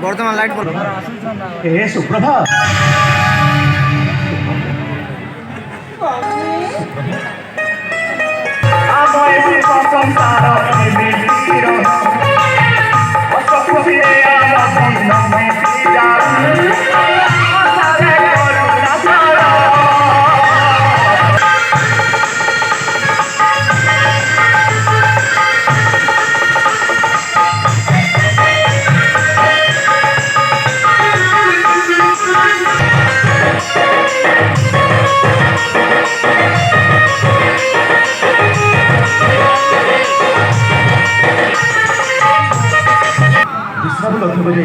বর্তমান লাইট বল এ সুপ্রভা আমায় সংসার মিলির অসফিরে আমার নামে যা আসারে করুণা সারা বিষ্ণু লক্ষ্য করে